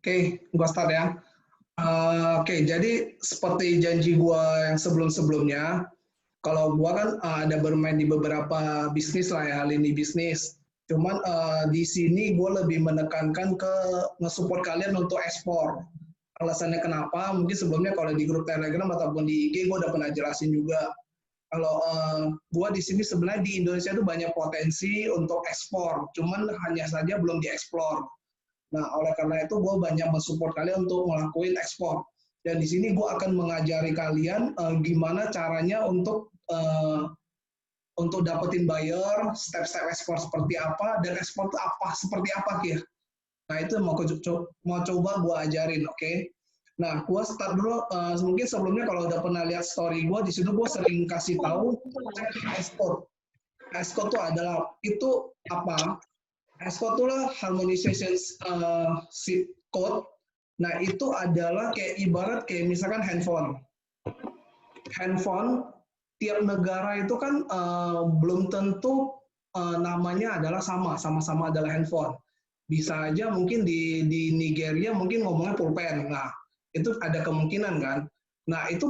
Oke, gua start ya. Oke, jadi seperti janji gua yang sebelum-sebelumnya, kalau gua kan ada bermain di beberapa bisnis lah ya, lini bisnis. Cuman di sini gua lebih menekankan ke nge-support kalian untuk ekspor. Alasannya kenapa? Mungkin sebelumnya kalau di grup Telegram ataupun di IG gua udah pernah jelasin juga. Kalau gua di sini sebenarnya di Indonesia itu banyak potensi untuk ekspor, cuman hanya saja belum dieksplor. Nah, oleh karena itu gue banyak mensupport kalian untuk ngelakuin ekspor. Dan di sini gue akan mengajari kalian gimana caranya untuk dapetin buyer, step-step ekspor seperti apa, dan ekspor itu apa seperti apa, Kia. Nah, itu mau coba gue ajarin, oke? Nah, gue start dulu, mungkin sebelumnya kalau udah pernah lihat story gue, di situ gue sering kasih tahu cek ekspor. Ekspor itu adalah, itu apa? Export itulah harmonization seed code. Nah, itu adalah kayak ibarat kayak misalkan handphone. Handphone tiap negara itu kan belum tentu namanya adalah sama-sama adalah handphone. Bisa aja mungkin di Nigeria mungkin ngomongnya pulpen. Nah, itu ada kemungkinan kan. Nah, itu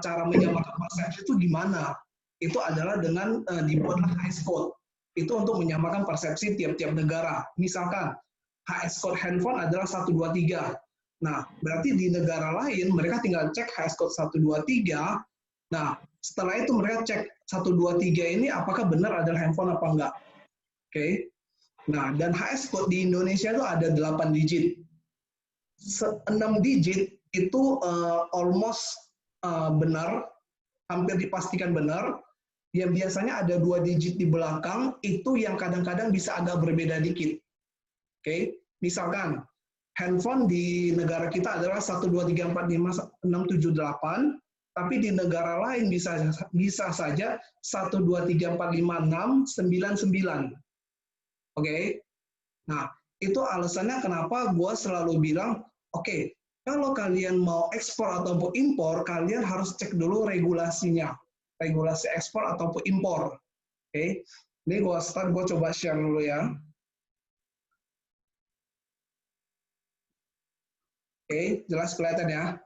cara menyamakan persepsi itu gimana? Itu adalah dengan dibuatlah HS code. Itu untuk menyamakan persepsi tiap-tiap negara. Misalkan HS code handphone adalah 123. Nah, berarti di negara lain mereka tinggal cek HS code 123. Nah, setelah itu mereka cek 123 ini apakah benar adalah handphone apa enggak. Oke. Nah, dan HS code di Indonesia itu ada 8 digit. 6 digit itu almost benar, hampir dipastikan benar. Yang biasanya ada 2 digit di belakang, itu yang kadang-kadang bisa agak berbeda dikit. Oke, misalkan handphone di negara kita adalah 123456778, tapi di negara lain bisa saja 123456699. Oke, nah itu alasannya kenapa gue selalu bilang, oke, kalau kalian mau ekspor ataupun impor, kalian harus cek dulu regulasinya. Regulasi ekspor ataupun impor. Oke, ini gue coba share dulu ya. Oke, jelas kelihatan ya.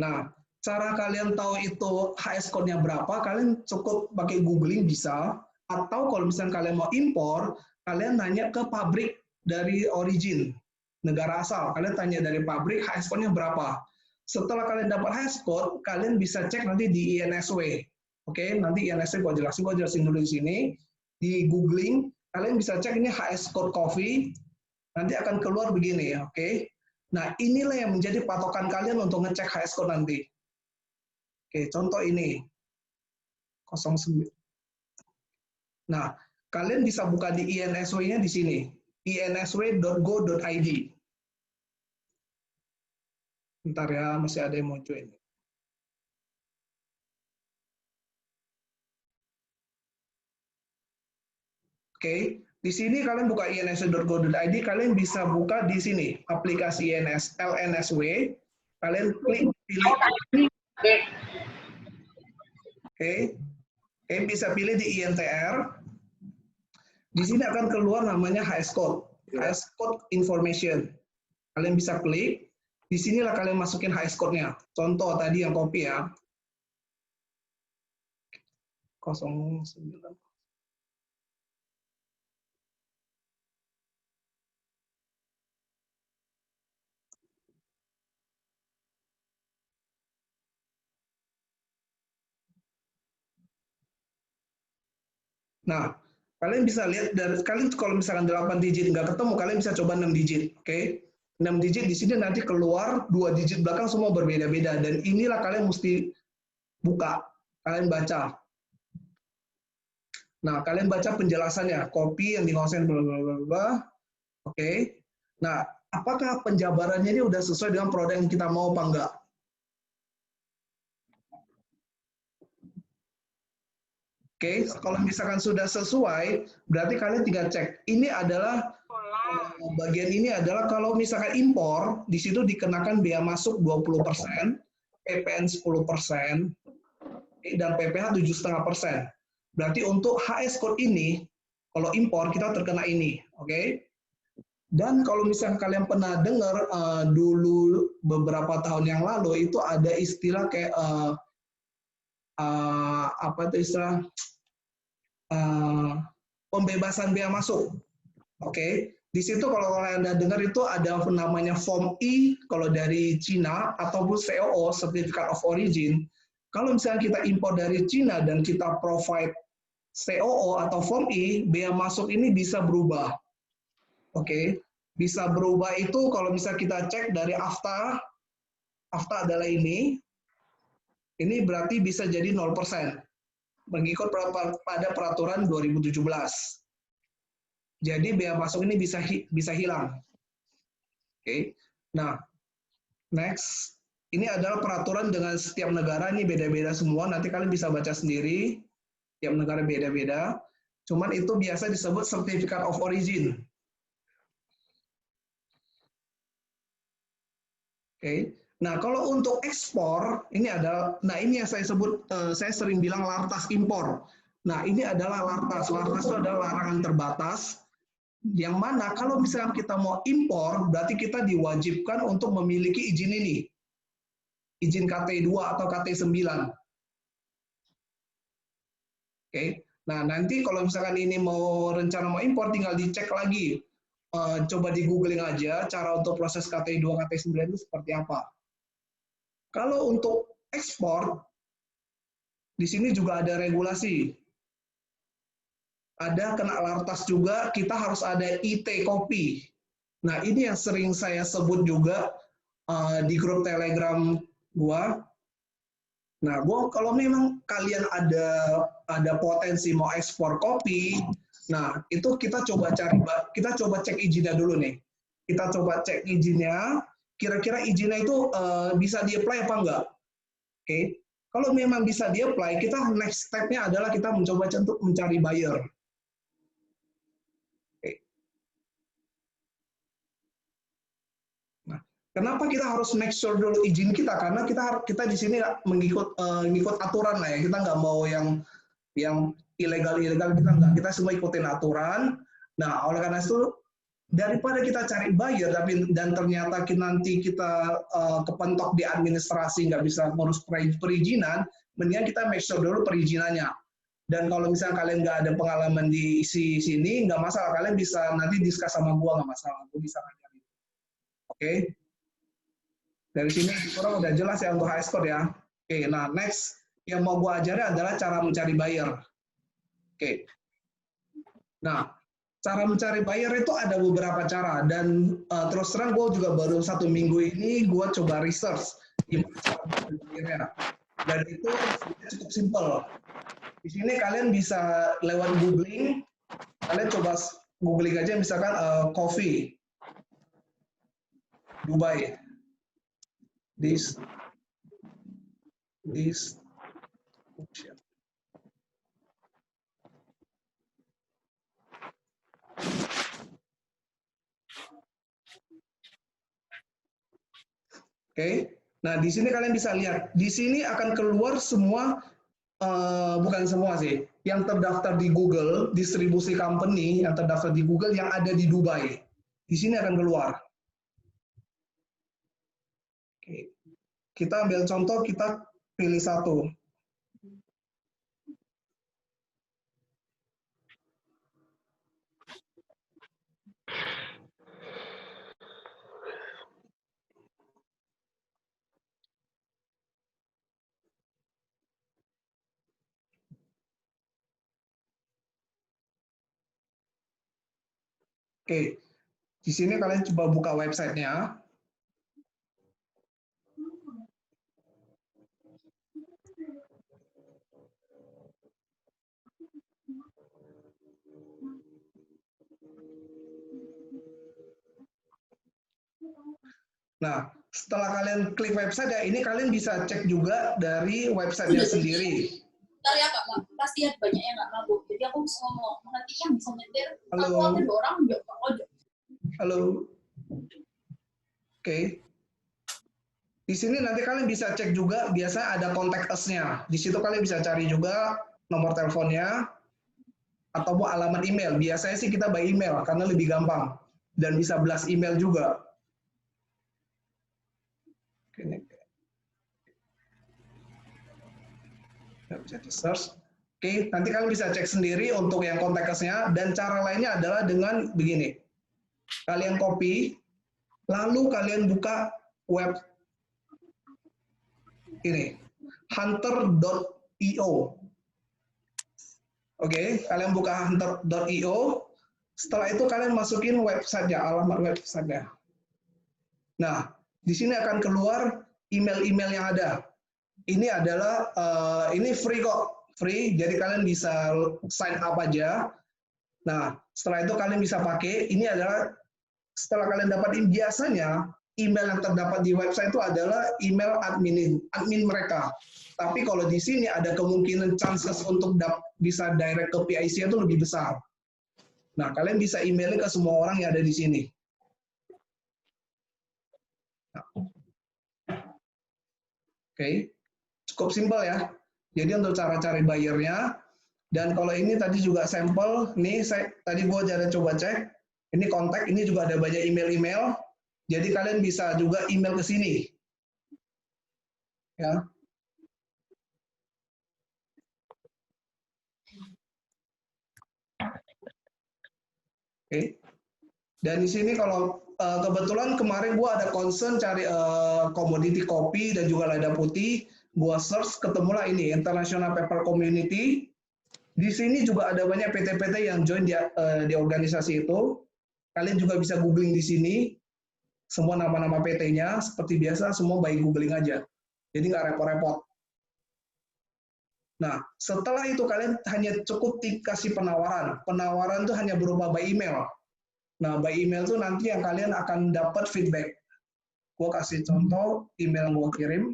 Nah, cara kalian tahu itu HS code-nya berapa, kalian cukup pakai googling bisa, atau kalau misalnya kalian mau impor, kalian nanya ke pabrik dari origin, negara asal. Kalian tanya dari pabrik HS code-nya berapa. Setelah kalian dapat HS code, kalian bisa cek nanti di INSW. Oke, nanti INSW gue jelasin dulu di sini. Di googling, kalian bisa cek ini HS code coffee, nanti akan keluar begini ya, oke. Nah, inilah yang menjadi patokan kalian untuk ngecek HS code nanti. Oke, contoh ini. 09. Nah, kalian bisa buka di INSW-nya di sini. insw.go.id. Bentar ya, masih ada yang mau join. Oke, di sini kalian buka insw.go.id, kalian bisa buka di sini aplikasi LNSW. Kalian klik pilih. Oke, kalian bisa pilih di INTR. Di sini akan keluar namanya HS code, HS code information. Kalian bisa klik. Di sinilah kalian masukin HS code-nya. Contoh tadi yang copy ya. 09. Nah, kalian bisa lihat dari kalian kalau misalkan 8 digit nggak ketemu, kalian bisa coba 6 digit, oke? 6 digit di sini nanti keluar 2 digit belakang semua berbeda-beda dan inilah kalian mesti buka, kalian baca. Nah, kalian baca penjelasannya, kopi yang dikuasain bla bla bla bla. Oke. Nah, apakah penjabarannya ini udah sesuai dengan produk yang kita mau apa enggak? Oke, kalau misalkan sudah sesuai, berarti kalian tinggal cek. Ini adalah bagian ini adalah kalau misalkan impor, di situ dikenakan biaya masuk 20%, PPN 10%, dan PPh 7,5%. Berarti untuk HS code ini, kalau impor kita terkena ini, oke? Dan kalau misalnya kalian pernah dengar dulu beberapa tahun yang lalu itu ada istilah kayak apa itu istilah pembebasan bea masuk. Oke, di situ kalau kalian Anda dengar itu ada namanya Form E kalau dari Cina ataupun COO Certificate of Origin. Kalau misalnya kita impor dari Cina dan kita provide COO atau Form E, bea masuk ini bisa berubah. Oke, bisa berubah itu kalau misalnya kita cek dari AFTA, AFTA adalah ini berarti bisa jadi 0%, mengikut pada peraturan 2017. Jadi bea masuk ini bisa hilang. Oke, nah next, ini adalah peraturan dengan setiap negara ini beda-beda semua. Nanti kalian bisa baca sendiri, tiap negara beda-beda. Cuman itu biasa disebut Certificate of Origin. Oke. Nah, kalau untuk ekspor, ini adalah, nah ini yang saya sebut, saya sering bilang lartas impor. Nah, ini adalah lartas. Lartas itu adalah larangan terbatas, yang mana kalau misalnya kita mau impor, berarti kita diwajibkan untuk memiliki izin ini. Izin KT2 atau KT9. Oke. Nah, nanti kalau misalkan ini mau rencana mau impor, tinggal dicek lagi. Coba di googling aja cara untuk proses KT2, KT9 itu seperti apa. Kalau untuk ekspor, di sini juga ada regulasi. Ada kena lartas juga, kita harus ada IT copy. Nah, ini yang sering saya sebut juga di grup Telegram gua. Nah, kalau memang kalian ada potensi mau ekspor kopi, nah itu kita coba cek izinnya dulu nih. Kita coba cek izinnya, kira-kira izinnya itu bisa di-apply apa enggak? Oke, kalau memang bisa di-apply, kita next step-nya adalah kita mencoba untuk mencari buyer. Oke. Nah, kenapa kita harus make sure dulu izin kita? Karena kita di sini mengikut aturan lah ya. Kita nggak mau yang ilegal kita nggak. Kita semua ikutin aturan. Nah, oleh karena itu daripada kita cari buyer dan ternyata nanti kita kepentok di administrasi nggak bisa ngurus perizinan, mendingan kita make sure dulu perizinannya. Dan kalau misalnya kalian nggak ada pengalaman di sini, nggak masalah, kalian bisa nanti discuss sama gua, nggak masalah, gua bisa ngajarin. Oke, dari sini kurang udah jelas ya untuk HS Code ya. Oke, nah next yang mau gua ajarin adalah cara mencari buyer. Oke, nah cara mencari buyer itu ada beberapa cara, dan terus terang gue juga baru 1 minggu ini gue coba research gimana cara mencari buyernya. Dan itu cukup simpel. Di sini kalian bisa lewat googling, kalian coba googling aja misalkan coffee Dubai, this Oke, nah di sini kalian bisa lihat, di sini akan keluar semua, bukan semua sih, yang terdaftar di Google, distribusi company yang terdaftar di Google yang ada di Dubai. Di sini akan keluar. Oke, kita ambil contoh, kita pilih satu. Oke, di sini kalian coba buka websitenya. Nah, setelah kalian klik website ya, ini kalian bisa cek juga dari websitenya sendiri. Bentar ya Kak, pasti ada banyak yang nggak mabuk. Jadi aku bisa ngomong, nanti yang bisa nyetir. Halo. Aku ada 2 orang juga Kak ojek. Halo. Oke. Di sini nanti kalian bisa cek juga, biasa ada contact us-nya. Di situ kalian bisa cari juga nomor teleponnya atau alamat email. Biasanya sih kita by email karena lebih gampang. dan bisa blast email juga. Oke, ini bisa di search. Oke, nanti kalian bisa cek sendiri untuk yang kontak us-nya, dan cara lainnya adalah dengan begini. Kalian copy, lalu kalian buka web ini, hunter.io. Oke, kalian buka hunter.io. Setelah itu kalian masukin website-nya, alamat website-nya. Nah, di sini akan keluar email-email yang ada. Ini adalah ini free kok, free. Jadi kalian bisa sign up aja. Nah, setelah itu kalian bisa pakai. Ini adalah setelah kalian dapatin, biasanya email yang terdapat di website itu adalah email admin mereka. Tapi kalau di sini ada kemungkinan chances untuk bisa direct ke PIC itu lebih besar. Nah, kalian bisa emailnya ke semua orang yang ada di sini. Nah. Oke, cukup simpel ya. Jadi untuk cara cari buyer-nya, dan kalau ini tadi juga sampel, nih tadi gua coba cek, ini kontak, ini juga ada banyak email-email, jadi kalian bisa juga email ke sini. Ya. Oke. Dan di sini kalau kebetulan kemarin gua ada concern cari komoditi kopi dan juga lada putih, gua search ketemulah ini International Paper Community. Di sini juga ada banyak PT-PT yang join di organisasi itu. Kalian juga bisa googling di sini semua nama-nama PT-nya, seperti biasa semua by googling aja. Jadi nggak repot-repot. Nah, setelah itu kalian hanya cukup kasih penawaran. Penawaran itu hanya berupa by email. Nah, by email itu nanti yang kalian akan dapat feedback. Gue kasih contoh email yang gue kirim.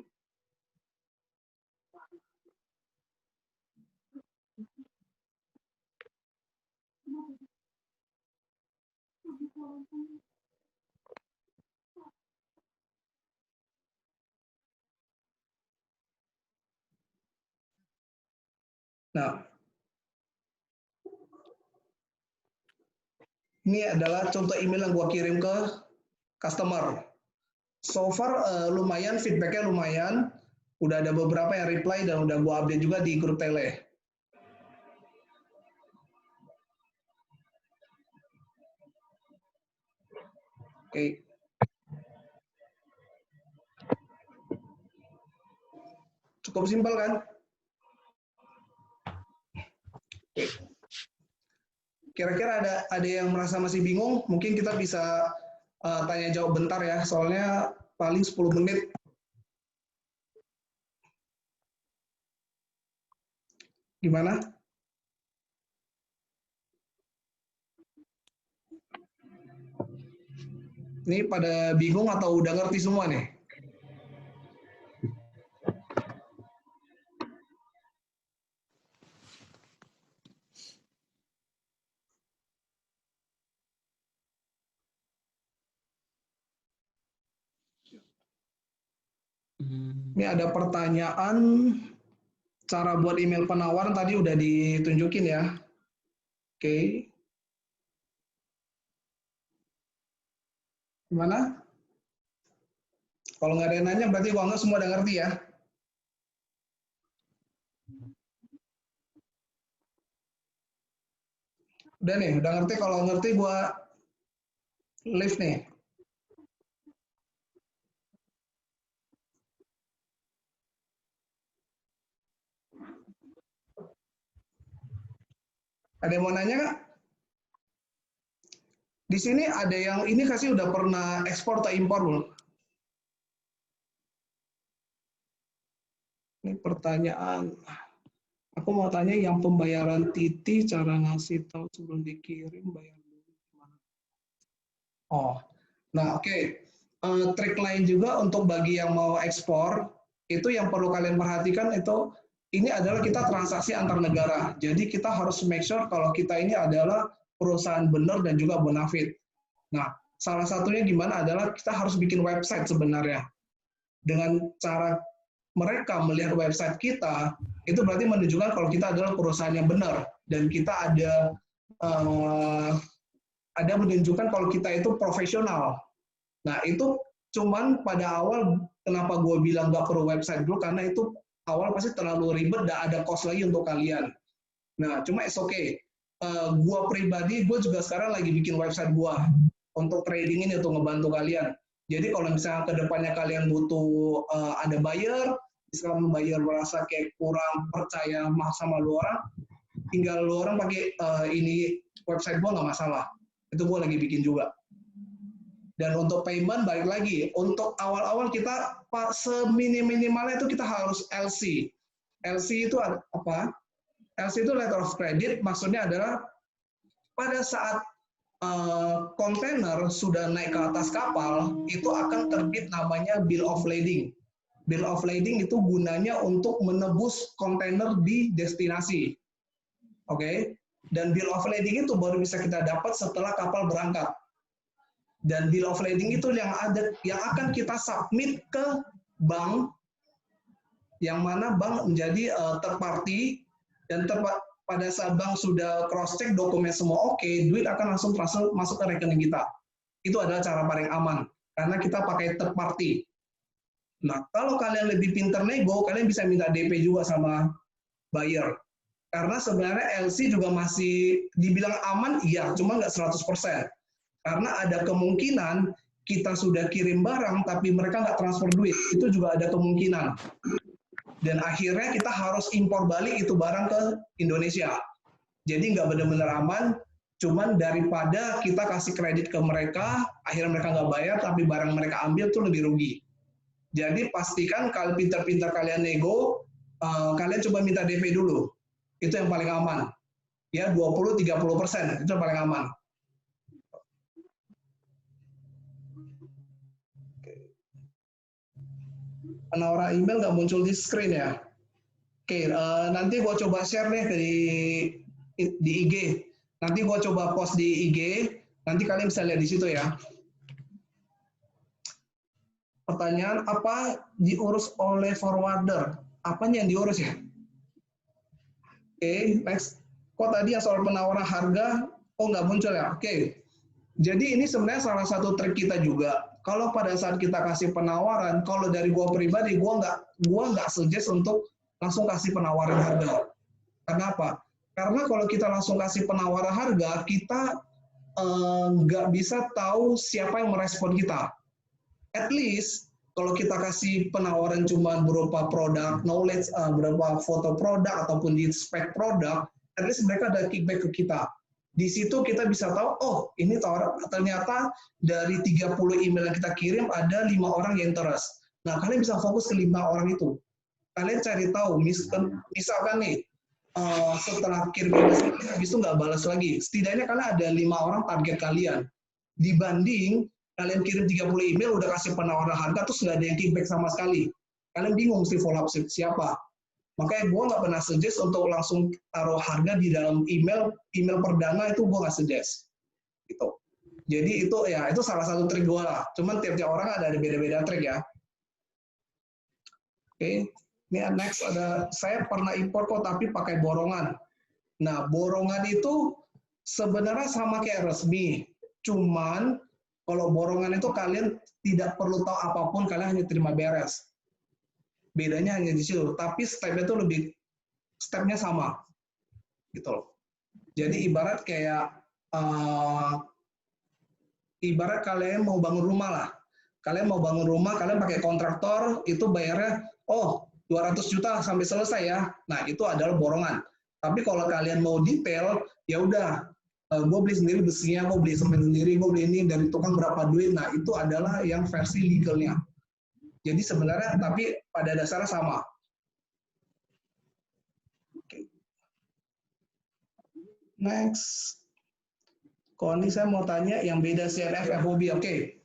Nah, ini adalah contoh email yang gue kirim ke customer. So far lumayan, feedbacknya lumayan. Udah ada beberapa yang reply dan udah gue update juga di grup tele. Oke. Cukup simpel kan? Kira-kira ada yang merasa masih bingung? Mungkin kita bisa tanya jawab bentar ya, soalnya paling 10 menit. Gimana? Ini pada bingung atau udah ngerti semua nih? Ini ada pertanyaan, cara buat email penawaran tadi udah ditunjukin ya. Oke. Gimana? Kalau nggak ada yang nanya, berarti gua nggak semua udah ngerti ya. Udah nih, udah ngerti. Kalau ngerti gua leave nih. Ada yang mau nanya nggak? Di sini ada yang ini kasih udah pernah ekspor atau impor belum? Ini pertanyaan. Aku mau tanya yang pembayaran Titi, cara ngasih tahu sebelum dikirim bayar dulu gimana? Oh, nah oke. Trik lain juga untuk bagi yang mau ekspor, itu yang perlu kalian perhatikan itu, ini adalah kita transaksi antar negara. Jadi kita harus make sure kalau kita ini adalah perusahaan benar dan juga bonafide. Nah, salah satunya gimana adalah kita harus bikin website sebenarnya. Dengan cara mereka melihat website kita, itu berarti menunjukkan kalau kita adalah perusahaan yang benar dan kita ada ada menunjukkan kalau kita itu profesional. Nah, itu cuman pada awal kenapa gue bilang nggak perlu website dulu, karena itu awal pasti terlalu ribet dan ada cost lagi untuk kalian. Nah, cuma it's okay. Gue pribadi, gue juga sekarang lagi bikin website gue untuk trading ini, untuk ngebantu kalian. Jadi kalau misalnya kedepannya kalian butuh ada buyer, misalkan buyer merasa kayak kurang percaya sama lu orang, tinggal lu orang pakai ini website gue, nggak masalah. Itu gue lagi bikin juga. Dan untuk payment, balik lagi, untuk awal-awal kita seminim-minimalnya itu kita harus LC. LC itu apa? LC itu letter of credit, maksudnya adalah pada saat kontainer sudah naik ke atas kapal, itu akan terbit namanya bill of lading. Bill of lading itu gunanya untuk menebus kontainer di destinasi. Oke? Dan bill of lading itu baru bisa kita dapat setelah kapal berangkat. Dan bill of lading itu yang akan kita submit ke bank, yang mana bank menjadi third party, dan pada saat bank sudah cross check dokumen semua oke, duit akan langsung masuk ke rekening kita. Itu adalah cara paling aman karena kita pakai third party. Nah, kalau kalian lebih pinter nego, kalian bisa minta DP juga sama buyer. Karena sebenarnya LC juga masih dibilang aman, iya, cuma nggak 100%. Karena ada kemungkinan kita sudah kirim barang, tapi mereka nggak transfer duit. Itu juga ada kemungkinan. Dan akhirnya kita harus impor balik itu barang ke Indonesia. Jadi nggak benar-benar aman, cuman daripada kita kasih kredit ke mereka, akhirnya mereka nggak bayar, tapi barang mereka ambil itu lebih rugi. Jadi pastikan kalau pintar-pintar kalian nego, kalian coba minta DP dulu. Itu yang paling aman. Ya, 20-30%, itu yang paling aman. Penawaran email nggak muncul di screen ya. Oke, nanti gue coba share deh di IG. Nanti gue coba post di IG. Nanti kalian bisa lihat di situ ya. Pertanyaan, apa diurus oleh forwarder? Apanya yang diurus ya? Oke, next. Kok tadi yang soal penawaran harga, nggak muncul ya? Oke. Jadi ini sebenarnya salah satu trik kita juga. Kalau pada saat kita kasih penawaran, kalau dari gua pribadi, gua nggak suggest untuk langsung kasih penawaran harga. Kenapa? Karena kalau kita langsung kasih penawaran harga, kita nggak bisa tahu siapa yang merespon kita. At least kalau kita kasih penawaran cuma berupa produk knowledge, berupa foto produk ataupun di spek produk, at least mereka ada kickback ke kita. Di situ kita bisa tahu, oh ini ternyata dari 30 email yang kita kirim ada 5 orang yang interest. Nah, kalian bisa fokus ke 5 orang itu. Kalian cari tahu, misalkan nih, setelah kirim email, habis itu nggak balas lagi. Setidaknya kalian ada 5 orang target kalian. Dibanding kalian kirim 30 email, udah kasih penawaran harga, terus nggak ada yang kickback sama sekali. Kalian bingung mesti follow up siapa. Makanya gue nggak pernah suggest untuk langsung taruh harga di dalam email perdana, itu gue nggak suggest. Gitu. Jadi itu salah satu trik gue lah. Cuman tiap-tiap orang ada beda-beda trik ya. Oke, ini next ada, saya pernah impor kok tapi pakai borongan. Nah, borongan itu sebenarnya sama kayak resmi. Cuman kalau borongan itu kalian tidak perlu tahu apapun, kalian hanya terima beres. Bedanya hanya di situ, tapi stepnya itu stepnya sama, gitu loh. Jadi ibarat kayak ibarat kalian mau bangun rumah lah. Kalian mau bangun rumah, kalian pakai kontraktor, itu bayarnya 200 juta sampai selesai ya. Nah, itu adalah borongan. Tapi kalau kalian mau detail, ya udah, gue beli sendiri besinya, gue beli semen sendiri, gue beli ini dari tukang berapa duit. Nah, itu adalah yang versi legalnya. Jadi sebenarnya, tapi pada dasarnya sama. Oke. Next. Kalau ini saya mau tanya yang beda CNF, FOB. Oke.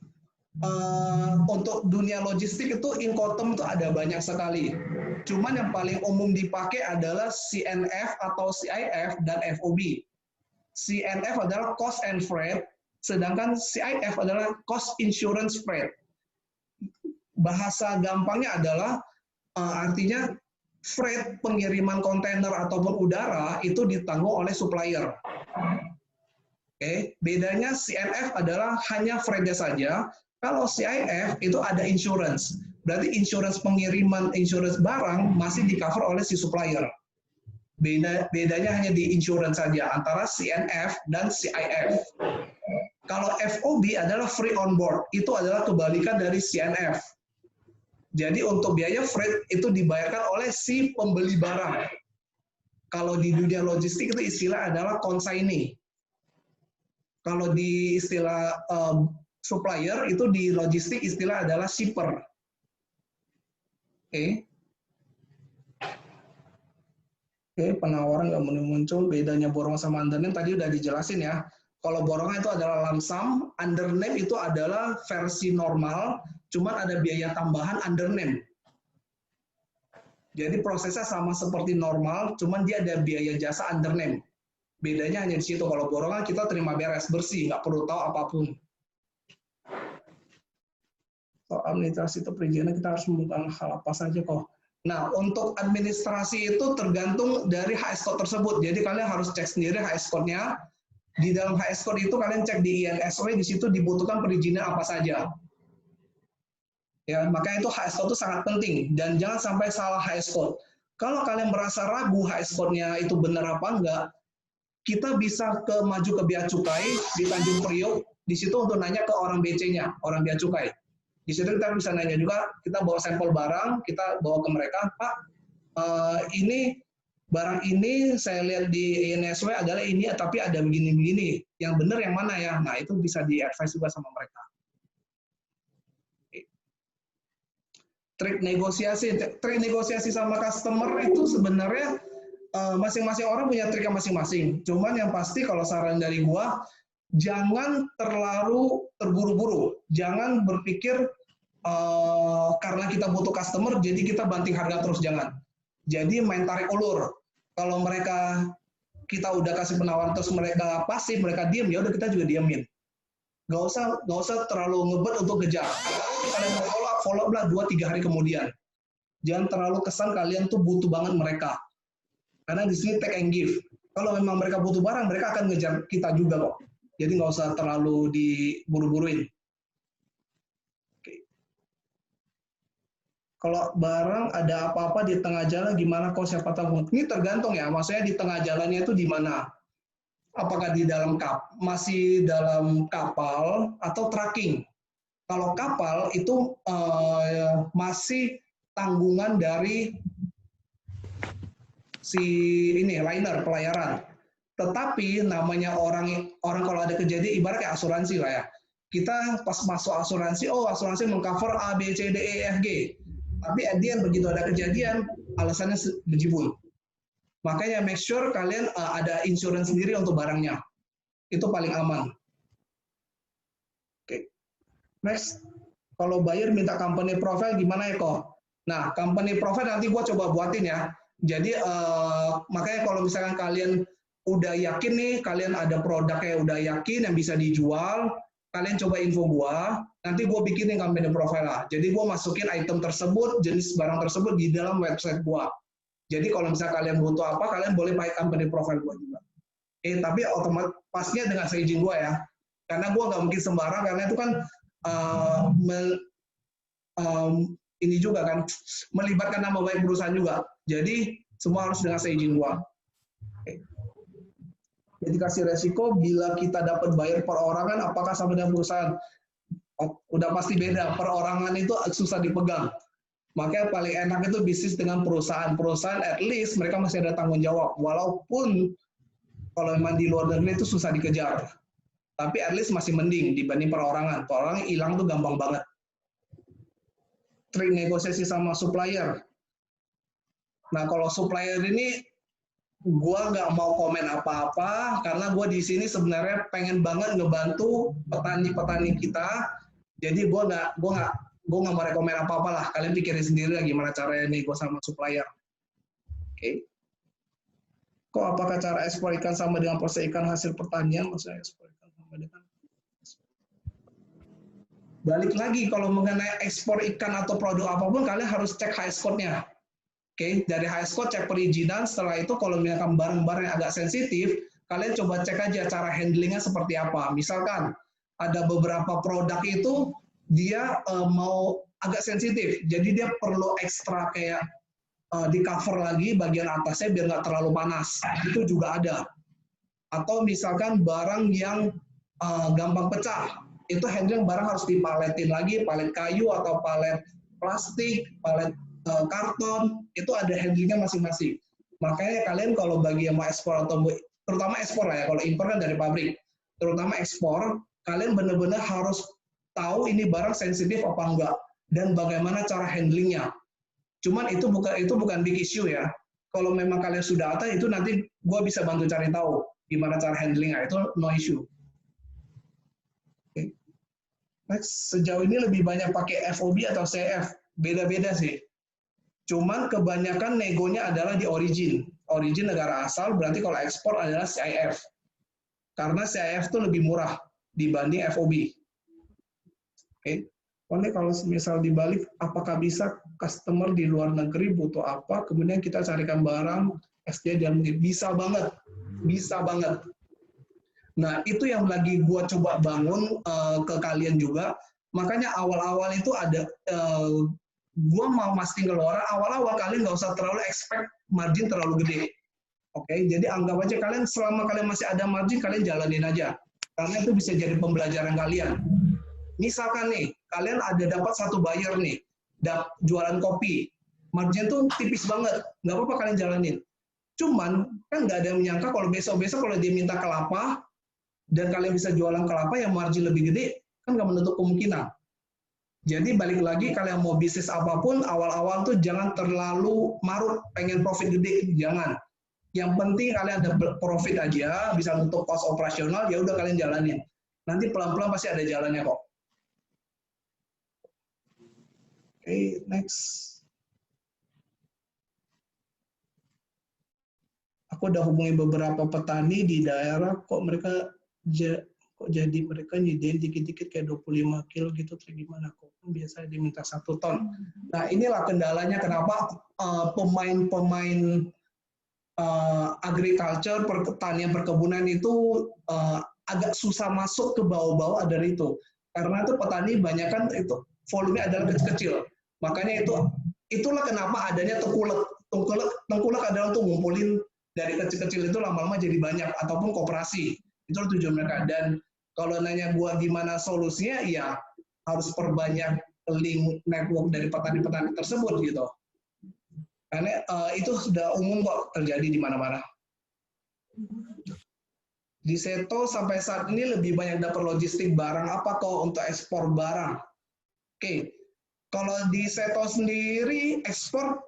Untuk dunia logistik itu Incoterm itu ada banyak sekali. Cuman yang paling umum dipakai adalah CNF atau CIF dan FOB. CNF adalah cost and freight, sedangkan CIF adalah cost insurance freight. Bahasa gampangnya adalah artinya freight pengiriman kontainer ataupun udara itu ditanggung oleh supplier. Oke, bedanya CNF adalah hanya freight saja. Kalau CIF itu ada insurance. Berarti insurance pengiriman, insurance barang masih di cover oleh si supplier. Bedanya hanya di insurance saja antara CNF dan CIF. Kalau FOB adalah free on board, itu adalah kebalikan dari CNF. Jadi untuk biaya freight itu dibayarkan oleh si pembeli barang. Kalau di dunia logistik itu istilah adalah consignee. Kalau di istilah supplier itu di logistik istilah adalah shipper. Oke. Oke, penawaran nggak muncul. Bedanya borongan sama undername tadi udah dijelasin ya. Kalau borongan itu adalah lump sum, undername itu adalah versi normal, cuman ada biaya tambahan undername. Jadi prosesnya sama seperti normal, cuman dia ada biaya jasa undername. Bedanya hanya di situ. Kalau borongan kita terima beres, bersih, nggak perlu tahu apapun. Soal administrasi itu perizinan kita harus melakukan hal apa saja kok. Nah, untuk administrasi itu tergantung dari HS code tersebut. Jadi kalian harus cek sendiri HS code-nya. Di dalam HS code itu kalian cek di INSW, di situ dibutuhkan perizinan apa saja. Ya, makanya itu HS code itu sangat penting dan jangan sampai salah HS code. Kalau kalian merasa ragu HS code-nya itu benar apa enggak, kita bisa maju ke Bea Cukai di Tanjung Priok, di situ untuk nanya ke orang BC-nya, orang Bea Cukai. Di situ kita bisa nanya juga, kita bawa sampel barang, kita bawa ke mereka, Pak, ini barang ini saya lihat di INSW adalah ini, tapi ada begini-begini, yang benar yang mana ya? Nah, itu bisa di-advise juga sama mereka. Trik negosiasi sama customer itu sebenarnya masing-masing orang punya triknya masing-masing. Cuman yang pasti kalau saran dari gua, jangan terlalu terburu-buru. Jangan berpikir karena kita butuh customer, jadi kita banting harga terus, jangan. Jadi main tarik ulur. Kalau kita udah kasih penawaran terus mereka pasif, mereka diem, ya udah kita juga diemin. Gak usah terlalu ngebet untuk kejar. Kalian mau follow up lah 2-3 hari kemudian. Jangan terlalu kesan kalian tuh butuh banget mereka. Karena di sini take and give. Kalau memang mereka butuh barang, mereka akan ngejar kita juga kok. Jadi nggak usah terlalu diburu-buruin. Oke. Kalau barang ada apa-apa di tengah jalan, gimana kok siapa tahu? Ini tergantung ya, maksudnya di tengah jalannya itu di mana? Apakah di dalam masih dalam kapal atau tracking? Kalau kapal itu masih tanggungan dari si liner pelayaran. Tetapi namanya orang kalau ada kejadian ibarat kayak asuransi lah ya. Kita pas masuk asuransi, asuransi mengcover A, B, C, D, E, F, G. Tapi at the end begitu ada kejadian, alasannya bejibun. Makanya make sure kalian ada insurance sendiri untuk barangnya. Itu paling aman. Oke. Next, kalau buyer minta company profile gimana ya kok? Nah, company profile nanti gua coba buatin ya. Jadi makanya kalau misalkan kalian udah yakin nih, kalian ada produknya udah yakin yang bisa dijual, kalian coba info gua, nanti gua bikinin company profile lah. Jadi gua masukin item tersebut, jenis barang tersebut di dalam website gua. Jadi kalau misalkan kalian butuh apa, kalian boleh pakai company profile gua juga. Tapi otomatis pasnya dengan seizin gua ya. Karena gua nggak mungkin sembarang, karena itu kan ini juga kan melibatkan nama baik perusahaan juga. Jadi semua harus dengan seizin gua. Jadi kasih resiko bila kita dapat bayar perorangan, apakah sama dengan perusahaan? Udah pasti beda. Perorangan itu susah dipegang. Makanya paling enak itu bisnis dengan perusahaan. Perusahaan at least mereka masih ada tanggung jawab. Walaupun kalau memang di luar negeri itu susah dikejar. Tapi at least masih mending dibanding perorangan. Perorangan hilang tuh gampang banget. Trik negosiasi sama supplier. Nah, kalau supplier ini gue nggak mau komen apa-apa karena gue di sini sebenarnya pengen banget ngebantu petani-petani kita. Jadi gue nggak mau rekomen apa-apa lah. Kalian pikirin sendiri lah gimana caranya nego sama supplier. Oke. Kok apakah cara ekspor ikan sama dengan proses ikan hasil pertanian? Maksudnya ekspor ikan sama dengan balik lagi kalau mengenai ekspor ikan atau produk apapun kalian harus cek HS code-nya. Oke, dari HS code cek perizinan, setelah itu kalau misalkan barang-barang yang agak sensitif, kalian coba cek aja cara handlingnya seperti apa. Misalkan ada beberapa produk itu dia mau agak sensitif, jadi dia perlu ekstra kayak di cover lagi bagian atasnya biar nggak terlalu panas. Itu juga ada. Atau misalkan barang yang gampang pecah, itu handling barang harus dipaletin lagi, palet kayu atau palet plastik, palet karton, itu ada handlingnya masing-masing. Makanya kalian kalau bagi yang mau ekspor atau terutama ekspor ya, kalau impor kan dari pabrik, terutama ekspor, kalian benar-benar harus tahu ini barang sensitif apa enggak dan bagaimana cara handlingnya. Cuman itu bukan big issue ya. Kalau memang kalian sudah ada itu nanti gue bisa bantu cari tahu gimana cara handlingnya, itu no issue. Okay. Next, sejauh ini lebih banyak pakai FOB atau CF, beda-beda sih. Cuman kebanyakan negonya adalah di origin. Origin negara asal, berarti kalau ekspor adalah CIF. Karena CIF itu lebih murah dibanding FOB. Oke. Oke, kalau misal dibalik, apakah bisa customer di luar negeri butuh apa, kemudian kita carikan barang SDA dan bisa banget. Bisa banget. Nah, itu yang lagi gua coba bangun ke kalian juga. Makanya awal-awal itu ada gua mau mastiin ke orang, awal-awal kalian nggak usah terlalu expect margin terlalu gede. Oke, jadi anggap aja kalian selama kalian masih ada margin, kalian jalanin aja. Karena itu bisa jadi pembelajaran kalian. Misalkan nih, kalian ada dapat satu buyer nih, jualan kopi, margin tuh tipis banget, nggak apa-apa kalian jalanin. Cuman kan nggak ada yang menyangka kalau besok-besok kalau dia minta kelapa dan kalian bisa jualan kelapa yang margin lebih gede, kan nggak menutup kemungkinan. Jadi balik lagi kalian mau bisnis apapun, awal-awal tuh jangan terlalu marut, pengen profit gede, jangan. Yang penting kalian ada profit aja, bisa nutup cost operasional, ya udah kalian jalanin. Nanti pelan-pelan pasti ada jalannya kok. Oke, next. Aku udah hubungi beberapa petani di daerah, kok jadi mereka nyediain dikit-dikit kayak 25 kilo gitu, gimana kok? Biasa diminta 1 ton. Nah, inilah kendalanya kenapa pemain-pemain agriculture, pertanian, perkebunan itu agak susah masuk ke bawah-bawah dari itu. Karena itu petani banyak kan itu volume adalah kecil-kecil. Makanya itulah kenapa adanya tengkulak. Tengkulak adalah untuk ngumpulin dari kecil-kecil itu lama-lama jadi banyak ataupun koperasi. Itu tujuan mereka. Dan kalau nanya gua gimana solusinya, ya harus perbanyak link network dari petani-petani tersebut gitu. Karena itu sudah umum kok terjadi di mana-mana. Di Seto sampai saat ini lebih banyak dapat logistik barang apa kok untuk ekspor barang? Oke, kalau di Seto sendiri ekspor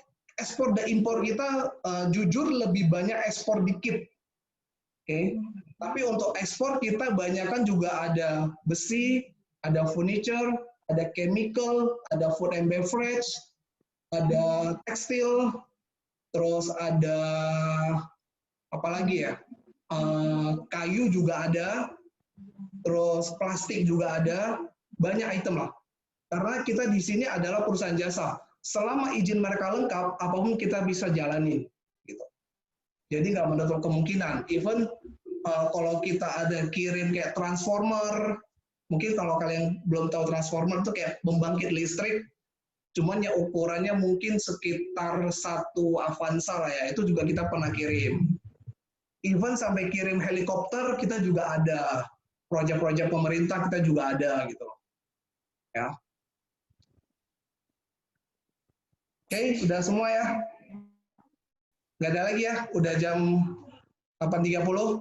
dan impor kita jujur lebih banyak ekspor dikit. Oke, tapi untuk ekspor kita banyakkan juga ada besi, ada furniture, ada chemical, ada food and beverage, ada tekstil, terus ada apa lagi ya? Kayu juga ada, terus plastik juga ada, banyak item lah. Karena kita di sini adalah perusahaan jasa. Selama izin mereka lengkap, apapun kita bisa jalani. Gitu. Jadi nggak menutup kemungkinan. Even kalau kita ada kirim kayak transformer, mungkin kalau kalian belum tahu transformer itu kayak pembangkit listrik, cuman ya ukurannya mungkin sekitar 1 Avanza lah ya, itu juga kita pernah kirim. Even sampai kirim helikopter kita juga ada, proyek-proyek pemerintah kita juga ada gitu. Ya. Oke, udah semua ya. Nggak ada lagi ya, udah jam 8.30.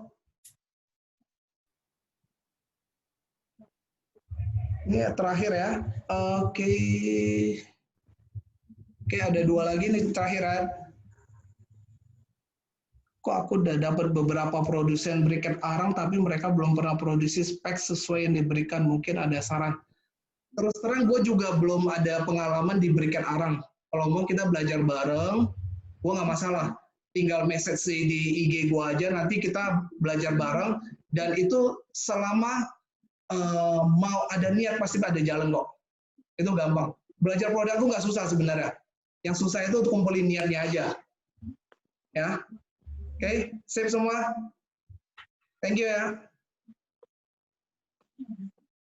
Ini terakhir ya. Oke. Oke, ada 2 lagi nih terakhir ya. Kok aku udah dapat beberapa produsen briket arang, tapi mereka belum pernah produksi spek sesuai yang diberikan. Mungkin ada saran. Terus terang gue juga belum ada pengalaman di briket arang. Kalau mau kita belajar bareng, gue nggak masalah. Tinggal message di IG gue aja, nanti kita belajar bareng. Dan itu selama mau ada niat, pasti ada jalan kok. Itu gampang. Belajar produk itu nggak susah sebenarnya. Yang susah itu untuk kumpulin niatnya aja. Ya. Oke, sip semua. Thank you ya.